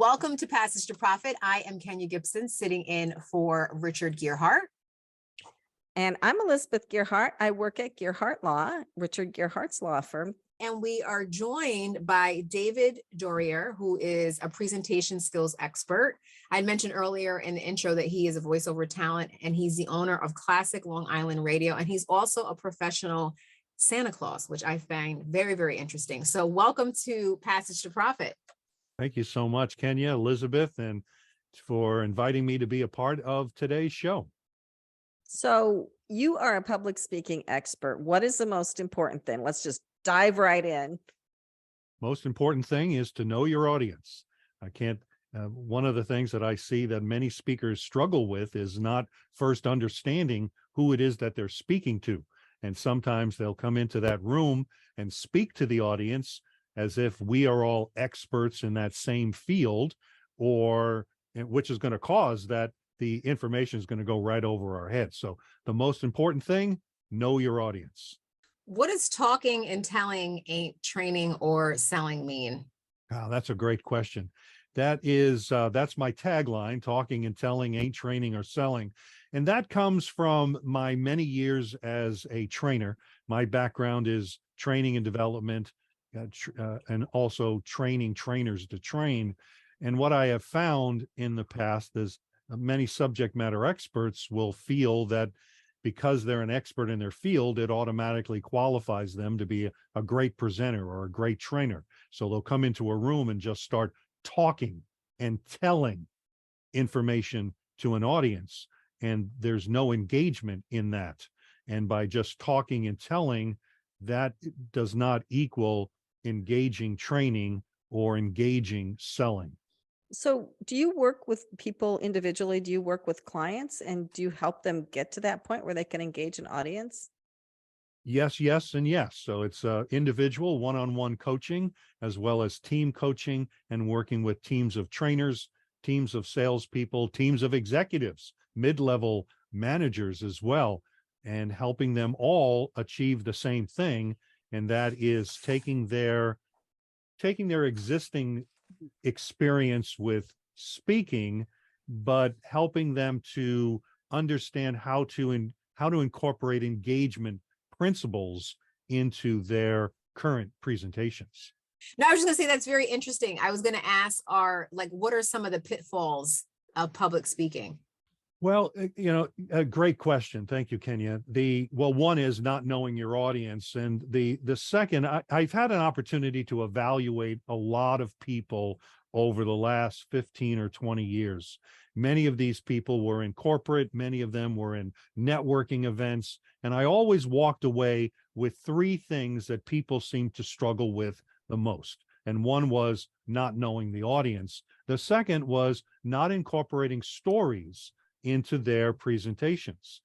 welcome to Passage to Profit. I am Kenya Gipson, sitting in for Richard Gearhart. And I'm Elizabeth Gearhart. I work at Gearhart Law, Richard Gearhart's law firm. And we are joined by David Doerrier, who is a presentation skills expert. I mentioned earlier in the intro that he is a voiceover talent, and he's the owner of Classic Long Island Radio. And he's also a professional Santa Claus, which I find very, very interesting. So welcome to Passage to Profit. Thank you so much, Kenya, Elizabeth, and for inviting me to be a part of today's show. So you are a public speaking expert. What is the most important thing? Let's just dive right in. Most important thing is to know your audience. One of the things that I see that many speakers struggle with is not first understanding who it is that they're speaking to. And sometimes they'll come into that room and speak to the audience as if we are all experts in that same field, which is going to cause that the information is going to go right over our heads. So the most important thing, know your audience. What does talking and telling ain't training or selling mean? Oh, that's a great question. That's my tagline: talking and telling ain't training or selling. And that comes from my many years as a trainer. My background is training and development, and also training trainers to train. And what I have found in the past is many subject matter experts will feel that because they're an expert in their field, it automatically qualifies them to be a great presenter or a great trainer. So they'll come into a room and just start talking and telling information to an audience, and there's no engagement in that. And by just talking and telling, that does not equal engaging training or engaging selling. So do you work with people individually? Do you work with clients, and do you help them get to that point where they can engage an audience? Yes, yes, and yes. So it's individual one-on-one coaching, as well as team coaching, and working with teams of trainers, teams of salespeople, teams of executives, mid-level managers as well, and helping them all achieve the same thing. And that is taking their existing experience with speaking, but helping them to understand how to incorporate engagement principles into their current presentations. No, I was just going to say that's very interesting. I was going to ask, what are some of the pitfalls of public speaking? Well, a great question. Thank you, Kenya. One is not knowing your audience. And the second, I've had an opportunity to evaluate a lot of people over the last 15 or 20 years. Many of these people were in corporate, many of them were in networking events. And I always walked away with three things that people seem to struggle with the most. And one was not knowing the audience. The second was not incorporating stories into their presentations.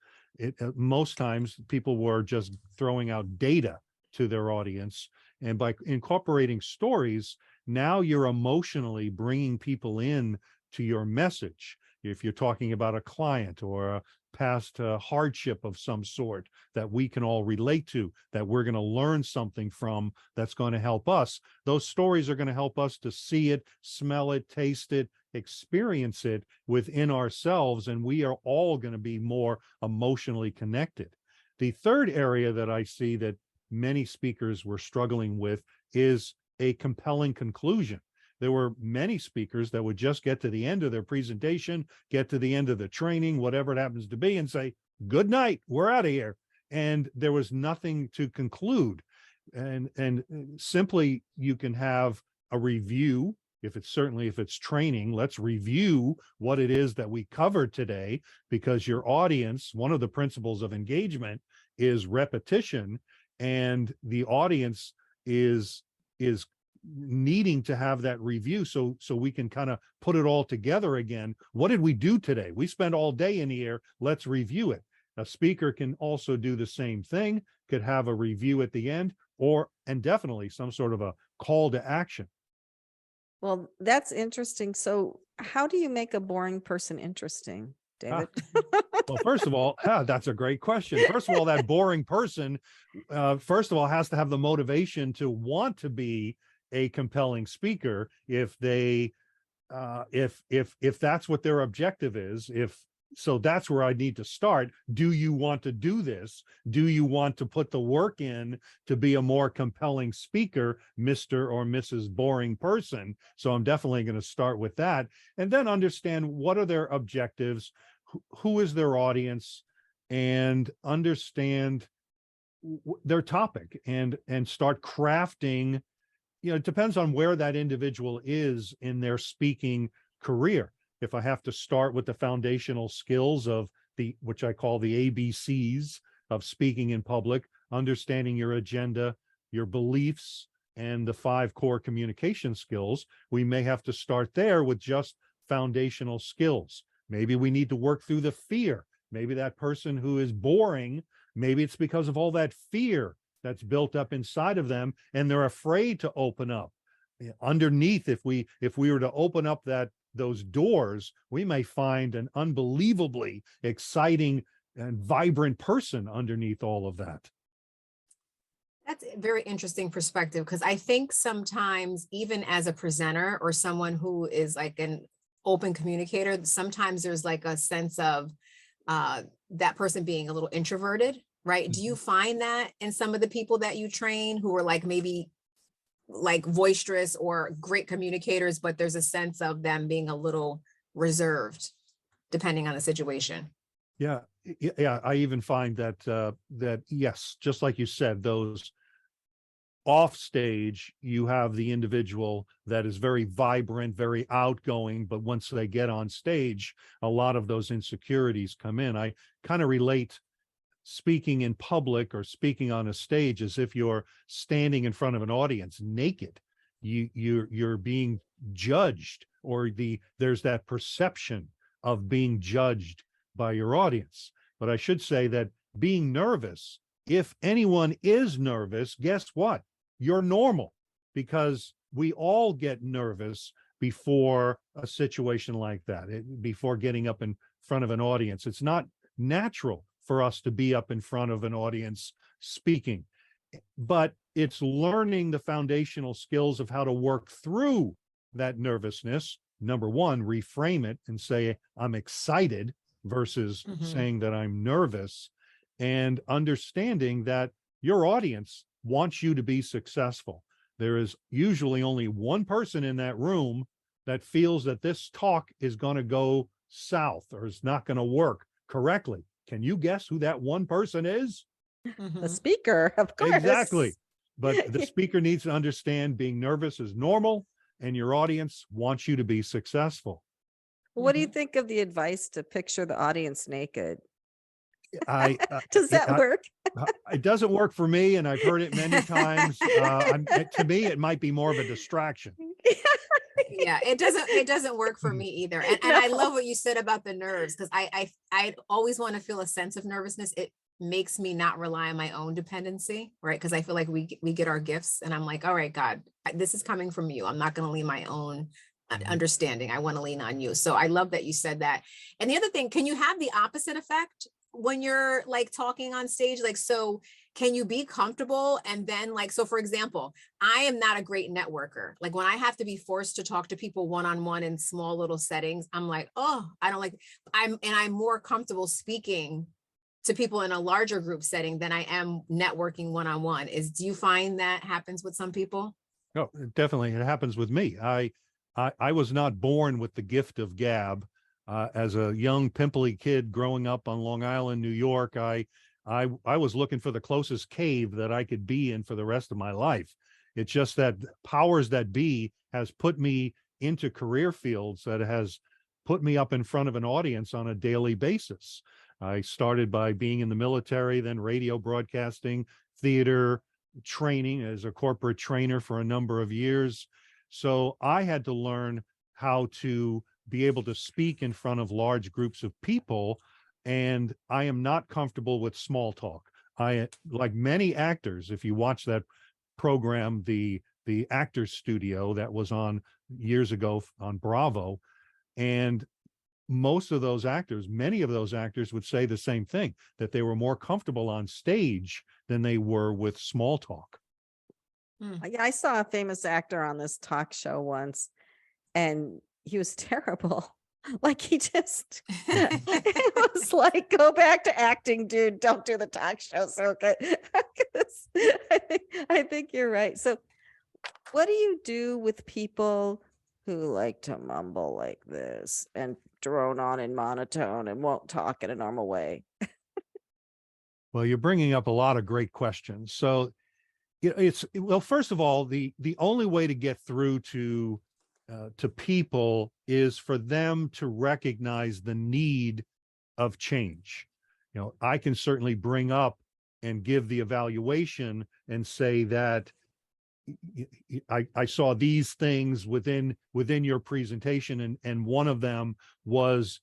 Most times people were just throwing out data to their audience. And by incorporating stories, now you're emotionally bringing people in to your message. If you're talking about a client or a past hardship of some sort that we can all relate to, that we're going to learn something from, that's going to help us, those stories are going to help us to see it, smell it, taste it, experience it within ourselves, and we are all going to be more emotionally connected. The third area that I see that many speakers were struggling with is a compelling conclusion. There were many speakers that would just get to the end of their presentation, get to the end of the training, whatever it happens to be, and say, good night, we're out of here. And there was nothing to conclude. And simply, you can have a review. If it's training, let's review what it is that we covered today, because your audience, one of the principles of engagement is repetition, and the audience is needing to have that review so we can kind of put it all together again. What did we do today? We spent all day in the air. Let's review it. A speaker can also do the same thing, could have a review at the end, and definitely some sort of a call to action. Well, that's interesting. So how do you make a boring person interesting, David? Well, first of all, that's a great question. First of all, that boring person, first of all, has to have the motivation to want to be a compelling speaker. If they if that's what their objective is, so that's where I need to start. Do you want to do this? Do you want to put the work in to be a more compelling speaker, Mr. or Mrs. Boring Person? So I'm definitely going to start with that, and then understand what are their objectives, who is their audience, and understand their topic, and start crafting. It depends on where that individual is in their speaking career. If I have to start with the foundational skills of which I call the ABCs of speaking in public, understanding your agenda, your beliefs, and the 5 core communication skills, we may have to start there with just foundational skills. Maybe we need to work through the fear. Maybe that person who is boring, maybe it's because of all that fear that's built up inside of them, and they're afraid to open up. Underneath, if we were to open up those doors, we may find an unbelievably exciting and vibrant person underneath all of that. That's a very interesting perspective, because I think sometimes, even as a presenter or someone who is like an open communicator, sometimes there's like a sense of that person being a little introverted, right? Do you find that in some of the people that you train who are like maybe like boisterous or great communicators, but there's a sense of them being a little reserved depending on the situation? Yeah. I even find that yes, just like you said, those off stage, you have the individual that is very vibrant, very outgoing, but once they get on stage, a lot of those insecurities come in. I kind of relate speaking in public or speaking on a stage as if you're standing in front of an audience naked. You're being judged, or there's that perception of being judged by your audience. But I should say that being nervous, if anyone is nervous, guess what? You're normal, because we all get nervous before a situation like that, before getting up in front of an audience. It's not natural for us to be up in front of an audience speaking, but it's learning the foundational skills of how to work through that nervousness. Number one, reframe it and say, I'm excited, versus saying that I'm nervous, and understanding that your audience wants you to be successful. There is usually only one person in that room that feels that this talk is going to go south or is not going to work correctly. Can you guess who that one person is? The speaker, of course. Exactly. But the speaker needs to understand being nervous is normal, and your audience wants you to be successful. What do you think of the advice to picture the audience naked? I Does that work? It doesn't work for me, and I've heard it many times. To me, it might be more of a distraction. Yeah, it doesn't work for me either. And I love what you said about the nerves, because I always want to feel a sense of nervousness. It makes me not rely on my own dependency, right? Because I feel like we get our gifts, and I'm like, all right, God, this is coming from you. I'm not going to lean my own understanding. I want to lean on you. So I love that you said that. And the other thing, can you have the opposite effect when you're like talking on stage? Like, so can you be comfortable and then like, so for example, I am not a great networker. Like when I have to be forced to talk to people one-on-one in small little settings, I'm like, oh, I don't like, I'm more comfortable speaking to people in a larger group setting than I am networking one-on-one. Do you find that happens with some people? No, definitely. It happens with me. I was not born with the gift of gab. As a young pimply kid growing up on Long Island, New York, I was looking for the closest cave that I could be in for the rest of my life. It's just that powers that be has put me into career fields that has put me up in front of an audience on a daily basis. I started by being in the military, then radio broadcasting, theater, training as a corporate trainer for a number of years. So I had to learn how to be able to speak in front of large groups of people, and I am not comfortable with small talk. I, like many actors, if you watch that program, the Actors Studio that was on years ago on Bravo, and most of those actors, many of those actors would say the same thing, that they were more comfortable on stage than they were with small talk. Yeah, I saw a famous actor on this talk show once, and he was terrible. Like he just, it was like, go back to acting, dude. Don't do the talk show circuit. I think you're right. So what do you do with people who like to mumble like this and drone on in monotone and won't talk in a normal way? Well, you're bringing up a lot of great questions. So well, first of all, the only way to get through to people is for them to recognize the need of change. I can certainly bring up and give the evaluation and say that I saw these things within your presentation, and one of them was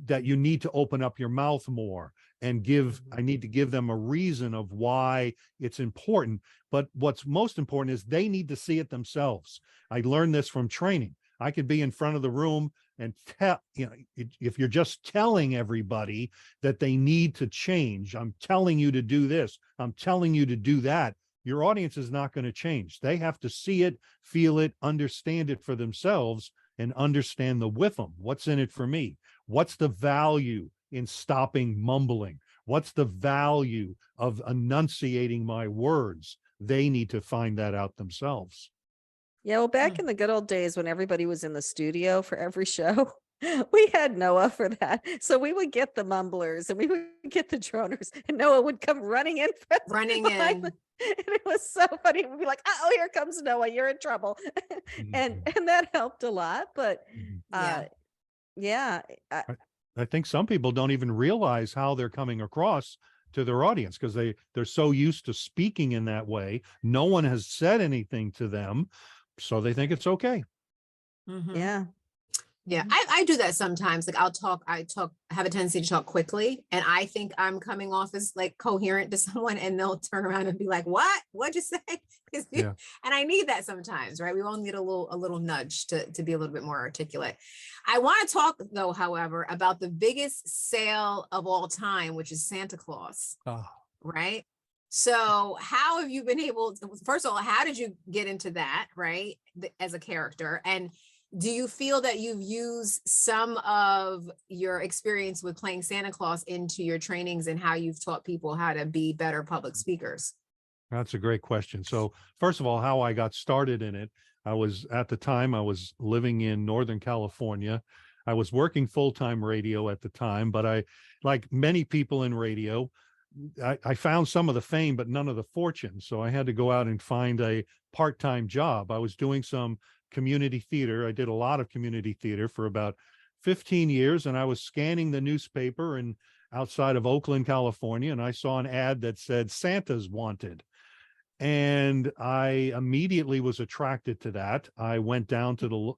that you need to open up your mouth more and I need to give them a reason of why it's important. But what's most important is they need to see it themselves. I learned this from training. I could be in front of the room and tell, if you're just telling everybody that they need to change, I'm telling you to do this, I'm telling you to do that, your audience is not going to change. They have to see it, feel it, understand it for themselves, and understand the WIFM. What's in it for me? What's the value in stopping mumbling? What's the value of enunciating my words? They need to find that out themselves. Yeah, well, back in the good old days when everybody was in the studio for every show, we had Noah for that. So we would get the mumblers and we would get the droners, and Noah would come running in. Running in. And it was so funny. We'd be like, oh, here comes Noah, you're in trouble. And that helped a lot. But yeah. I think some people don't even realize how they're coming across to their audience because they're so used to speaking in that way. No one has said anything to them, so they think it's okay. Yeah. Yeah, I do that sometimes. Like I have a tendency to talk quickly, and I think I'm coming off as like coherent to someone, and they'll turn around and be like, what'd you say? And I need that sometimes, right? We all need a little nudge to be a little bit more articulate. I want to talk though, however, about the biggest sale of all time, which is Santa Claus, right? So how have you been able to, first of all, how did you get into that, right? As a character, and do you feel that you've used some of your experience with playing Santa Claus into your trainings and how you've taught people how to be better public speakers? That's a great question. So first of all, how I got started in it, at the time I was living in Northern California. I was working full-time radio at the time, but like many people in radio, I found some of the fame, but none of the fortune. So I had to go out and find a part-time job. I was doing some community theater. I did a lot of community theater for about 15 years, and I was scanning the newspaper and outside of Oakland, California, and I saw an ad that said Santa's wanted. And I immediately was attracted to that. I went down to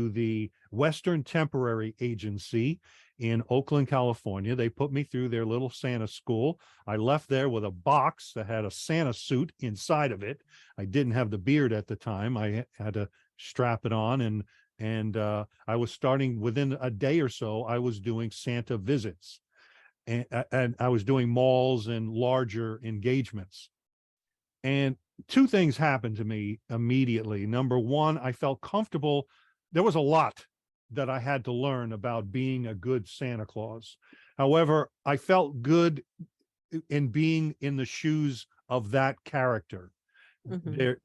the Western Temporary Agency in Oakland, California. They put me through their little Santa school. I left there with a box that had a Santa suit inside of it. I didn't have the beard at the time. I had to strap it on, and I was starting within a day or so. I was doing Santa visits, and I was doing malls and larger engagements. And two things happened to me immediately. Number one, I felt comfortable. There was a lot that I had to learn about being a good Santa Claus. However, I felt good in being in the shoes of that character. There,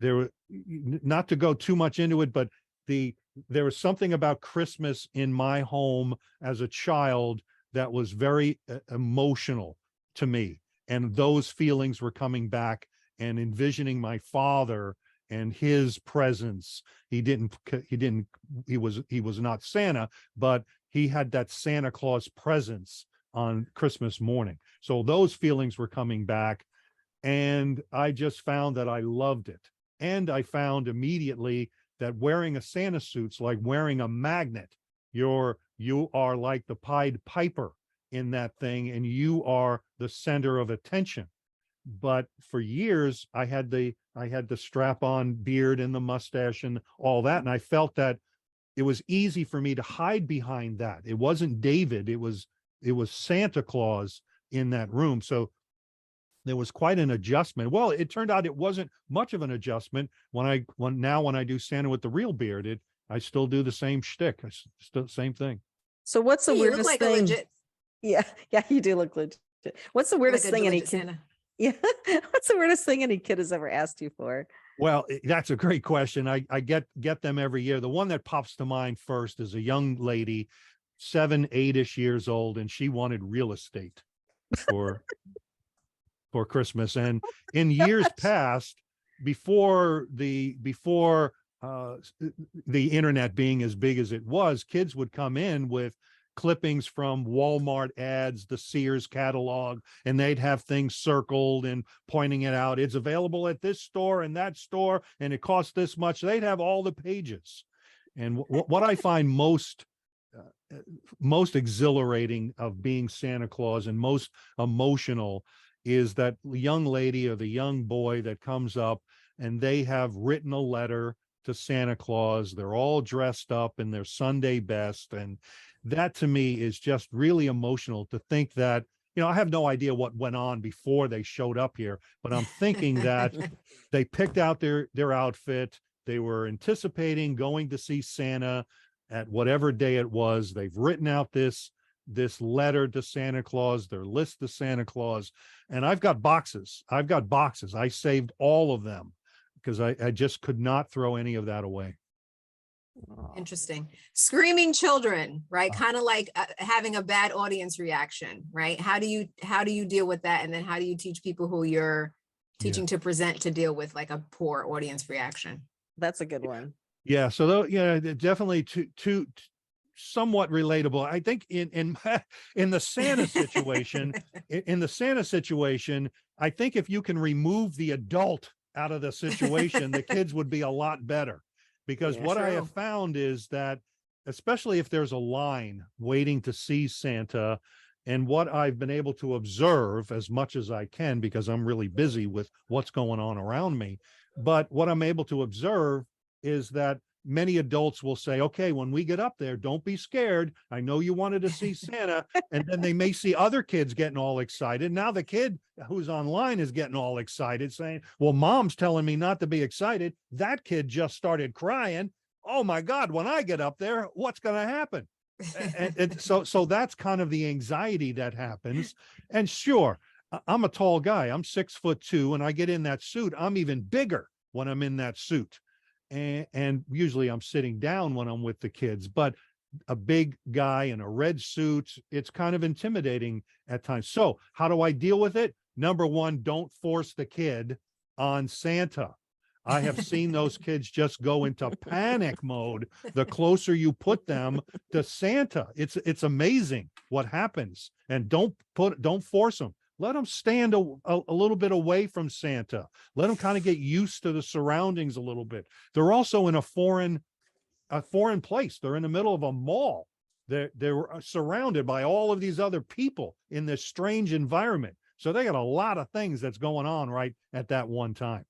not to go too much into it, but there was something about Christmas in my home as a child that was very emotional to me. And those feelings were coming back, and envisioning my father and his presence. He was not Santa, but he had that Santa Claus presence on Christmas morning. So those feelings were coming back, and I just found that I loved it. And I found immediately that wearing a Santa suit's like wearing a magnet. You are like the Pied Piper in that thing, and you are the center of attention. But for years, I had the strap-on beard and the mustache and all that, and I felt that it was easy for me to hide behind that. It wasn't David; it was Santa Claus in that room. So there was quite an adjustment. Well, it turned out it wasn't much of an adjustment when I do Santa with the real beard. I still do the same shtick. Still same thing. So what's the Hey, you look weirdest like thing? a legit, Yeah, yeah, you do look legit. What's the weirdest like a thing any legit kid? Santa. Yeah, what's the weirdest thing any kid has ever asked you for? Well, that's a great question. I get them every year. The one that pops to mind first is a young lady, 7, 8-ish years old, and she wanted real estate for Christmas. And in years past, before the internet being as big as it was, kids would come in with clippings from Walmart ads, the Sears catalog, and they'd have things circled and pointing it out. It's available at this store and that store, and it costs this much. They'd have all the pages. And what I find most exhilarating of being Santa Claus and most emotional is that young lady or the young boy that comes up and they have written a letter to Santa Claus. They're all dressed up in their Sunday best. And that to me is just really emotional to think that, I have no idea what went on before they showed up here, but I'm thinking that they picked out their outfit. They were anticipating going to see Santa at whatever day it was. They've written out this letter to Santa Claus, their list to Santa Claus, and I've got boxes. I saved all of them because I just could not throw any of that away. Interesting. Screaming children, right? Kind of like having a bad audience reaction, right? How do you deal with that? And then how do you teach people who you're teaching to present to deal with like a poor audience reaction? That's a good one. Yeah. So definitely two somewhat relatable. I think in the Santa situation, I think if you can remove the adult out of the situation, the kids would be a lot better. Because what I have found is that, especially if there's a line waiting to see Santa, and what I've been able to observe as much as I can, because I'm really busy with what's going on around me, but what I'm able to observe is that many adults will say, okay, when we get up there, don't be scared. I know you wanted to see Santa. And then they may see other kids getting all excited. Now the kid who's online is getting all excited saying, well, mom's telling me not to be excited. That kid just started crying. Oh my God, when I get up there, what's going to happen? And so that's kind of the anxiety that happens. And sure, I'm a tall guy. I'm 6'2", and I get in that suit. I'm even bigger when I'm in that suit. And usually I'm sitting down when I'm with the kids, but a big guy in a red suit, it's kind of intimidating at times. So how do I deal with it? Number one, don't force the kid on Santa. I have seen those kids just go into panic mode the closer you put them to Santa. It's amazing what happens. And don't force them. Let them stand a little bit away from Santa. Let them kind of get used to the surroundings a little bit. They're also in a foreign place. They're in the middle of a mall. They're surrounded by all of these other people in this strange environment. So they got a lot of things that's going on right at that one time.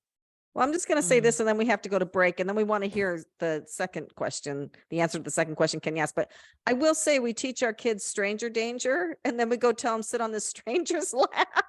Well, I'm just going to say this, and then we have to go to break, and then we want to hear the second question, the answer to the second question Ken asked. But I will say we teach our kids stranger danger, and then we go tell them sit on the stranger's lap.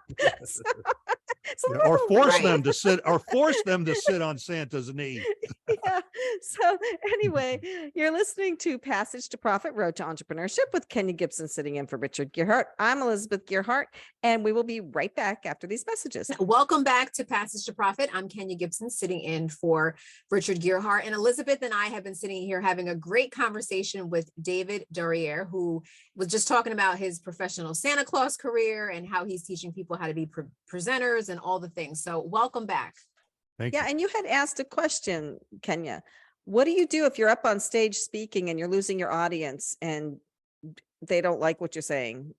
Or force them to sit on Santa's knee. Yeah. So anyway, you're listening to Passage to Profit, Road to Entrepreneurship with Kenya Gipson sitting in for Richard Gearhart. I'm Elizabeth Gearhart, and we will be right back after these messages. Welcome back to Passage to Profit. I'm Kenya Gipson sitting in for Richard Gearhart, and Elizabeth and I have been sitting here having a great conversation with David Doerrier, who was just talking about his professional Santa Claus career and how he's teaching people how to be presenters and all the things. So welcome back. Thank you. And you had asked a question, Kenya. What do you do if you're up on stage speaking and you're losing your audience and they don't like what you're saying?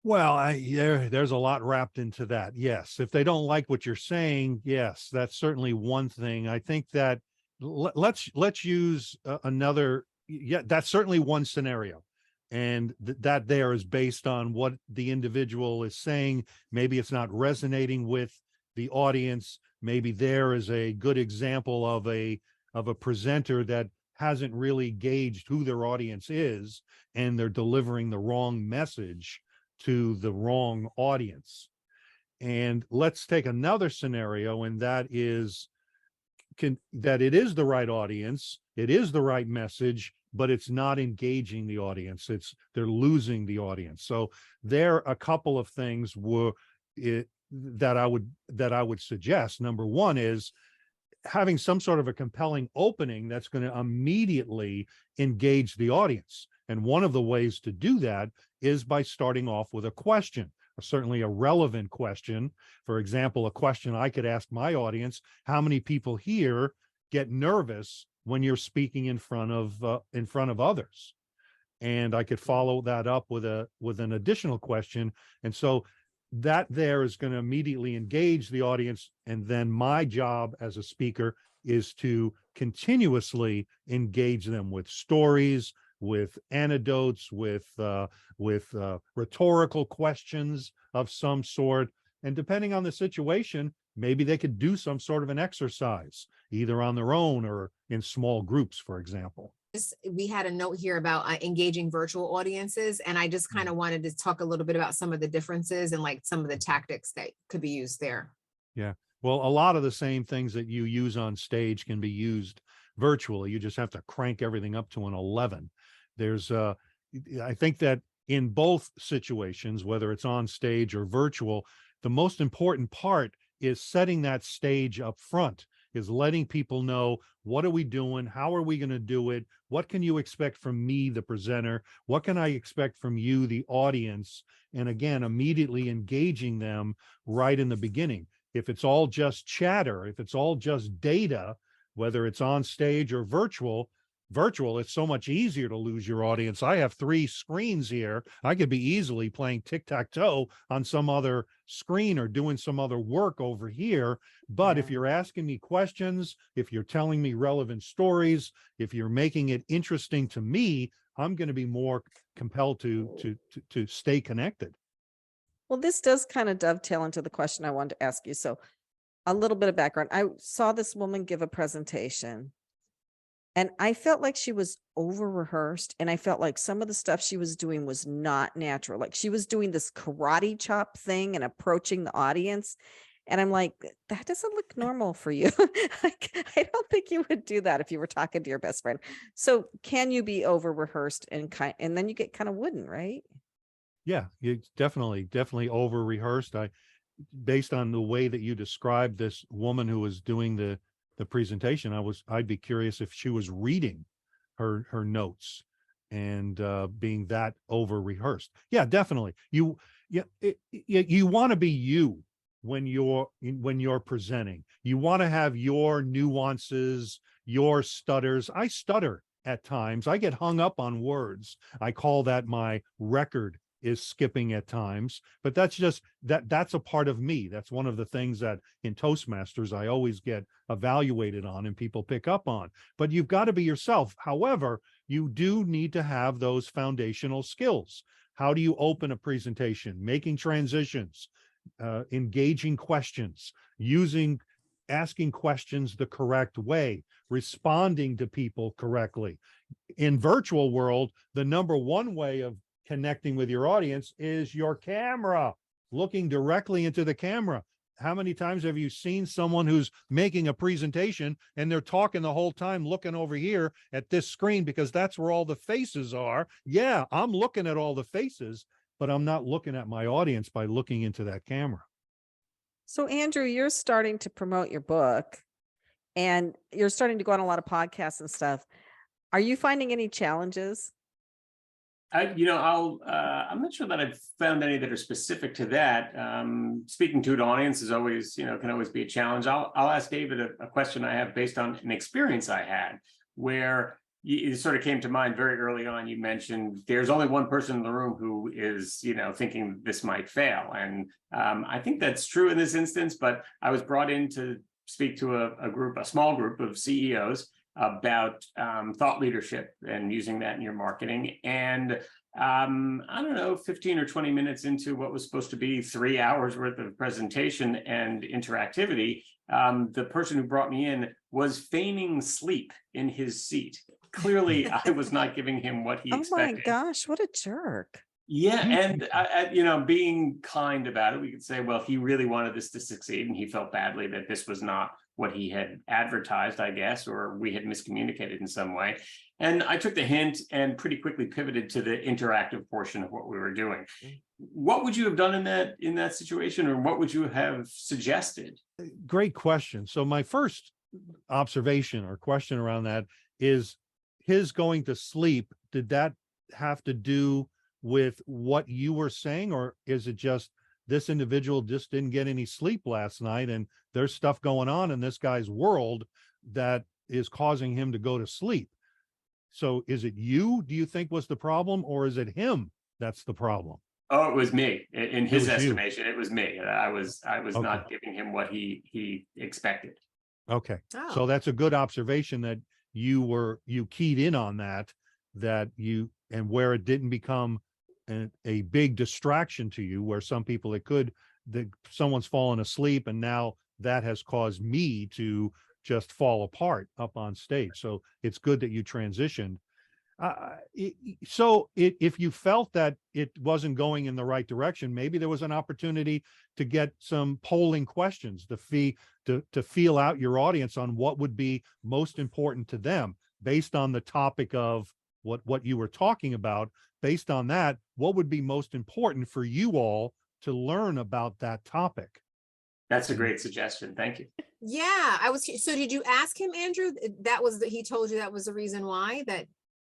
Well, there's a lot wrapped into that. Yes. If they don't like what you're saying, yes, that's certainly one thing. I think that let's use another. Yeah, that's certainly one scenario. And that there is based on what the individual is saying. Maybe it's not resonating with the audience. Maybe there is a good example of a presenter that hasn't really gauged who their audience is, and they're delivering the wrong message to the wrong audience. And let's take another scenario, and that is that it is the right audience, It is the right message, but it's not engaging the audience. They're losing the audience. So there are a couple of things that I would suggest. Number one is having some sort of a compelling opening that's going to immediately engage the audience. And one of the ways to do that is by starting off with a question, certainly a relevant question. For example, a question I could ask my audience: how many people here get nervous when you're speaking in front of others? And I could follow that up with an additional question. And so that there is going to immediately engage the audience. And then my job as a speaker is to continuously engage them with stories, with anecdotes, with rhetorical questions of some sort. And depending on the situation, maybe they could do some sort of an exercise, either on their own or in small groups, for example. We had a note here about engaging virtual audiences, and I just kind of wanted to talk a little bit about some of the differences and like some of the tactics that could be used there. Yeah, well, a lot of the same things that you use on stage can be used virtually. You just have to crank everything up to an 11. I think that in both situations, whether it's on stage or virtual, the most important part is setting that stage up front, is letting people know, what are we doing? How are we going to do it? What can you expect from me, the presenter? What can I expect from you, the audience? And again, immediately engaging them right in the beginning. If it's all just chatter, if it's all just data, whether it's on stage or virtual, it's so much easier to lose your audience. I have 3 screens here. I could be easily playing tic-tac-toe on some other screen or doing some other work over here. But if you're asking me questions, if you're telling me relevant stories, if you're making it interesting to me, I'm going to be more compelled to stay connected. Well, this does kind of dovetail into the question I wanted to ask you. So a little bit of background. I saw this woman give a presentation, and I felt like she was over rehearsed, and I felt like some of the stuff she was doing was not natural. Like she was doing this karate chop thing and approaching the audience. And I'm like, that doesn't look normal for you. Like, I don't think you would do that if you were talking to your best friend. So can you be over rehearsed and then you get kind of wooden, right? Yeah, you definitely over rehearsed. Based on the way that you described this woman who was doing the presentation, I'd be curious if she was reading her notes and being that over rehearsed. Yeah, definitely. You want to be you when you're presenting. You want to have your nuances, your stutters. I stutter at times. I get hung up on words. I call that my record is skipping at times, but that's a part of me. That's one of the things that in Toastmasters I always get evaluated on and people pick up on. But you've got to be yourself. However, you do need to have those foundational skills. How do you open a presentation? Making transitions, engaging questions, asking questions the correct way, responding to people correctly. In virtual world, the number one way of connecting with your audience is your camera, looking directly into the camera. How many times have you seen someone who's making a presentation and they're talking the whole time looking over here at this screen because that's where all the faces are? Yeah, I'm looking at all the faces, but I'm not looking at my audience by looking into that camera. So Andrew, you're starting to promote your book and you're starting to go on a lot of podcasts and stuff. Are you finding any challenges? I'm not sure that I've found any that are specific to that. Speaking to an audience is always, can always be a challenge. I'll ask David a question I have based on an experience I had where it sort of came to mind very early on. You mentioned there's only one person in the room who is, thinking this might fail. And I think that's true in this instance, but I was brought in to speak to a small group of CEOs about thought leadership and using that in your marketing. And I don't know, 15 or 20 minutes into what was supposed to be 3 hours worth of presentation and interactivity, the person who brought me in was feigning sleep in his seat. Clearly, I was not giving him what he expected. Oh my gosh, what a jerk. Yeah, and being kind about it, we could say, well, he really wanted this to succeed and he felt badly that this was not what he had advertised, I guess, or we had miscommunicated in some way. And I took the hint and pretty quickly pivoted to the interactive portion of what we were doing. What would you have done in that situation, or what would you have suggested? Great question. So my first observation or question around that is, his going to sleep, did that have to do with what you were saying, or is it just this individual just didn't get any sleep last night and there's stuff going on in this guy's world that is causing him to go to sleep? So is it you, do you think, was the problem, or is it him that's the problem? Oh, it was me. In his was you. estimation, it was me. I was Okay. not giving him what he expected. Okay. Oh. So that's a good observation, that you keyed in on that and where it didn't become a big distraction to you, where some people that someone's fallen asleep and now that has caused me to just fall apart up on stage. So it's good that you transitioned. If you felt that it wasn't going in the right direction, maybe there was an opportunity to get some polling questions to feel out your audience on what would be most important to them based on the topic of what you were talking about. Based on that, what would be most important for you all to learn about that topic? That's a great suggestion. Thank you. Yeah, so did you ask him, Andrew? He told you that was the reason why that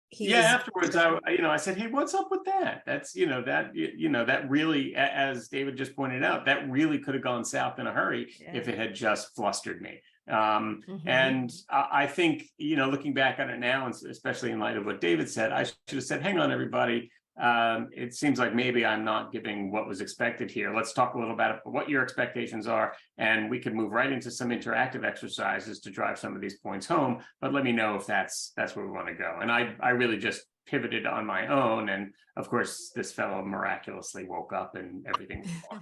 he was. Afterwards, I said, hey, what's up with that? That's, that really, as David just pointed out, that really could have gone south in a hurry if it had just flustered me. And I think, looking back on it now, and especially in light of what David said, I should have said, hang on, everybody. It seems like maybe I'm not giving what was expected here. Let's talk a little about what your expectations are, and we can move right into some interactive exercises to drive some of these points home. But let me know if that's where we want to go. And I really just pivoted on my own. And of course, this fellow miraculously woke up and everything was fine.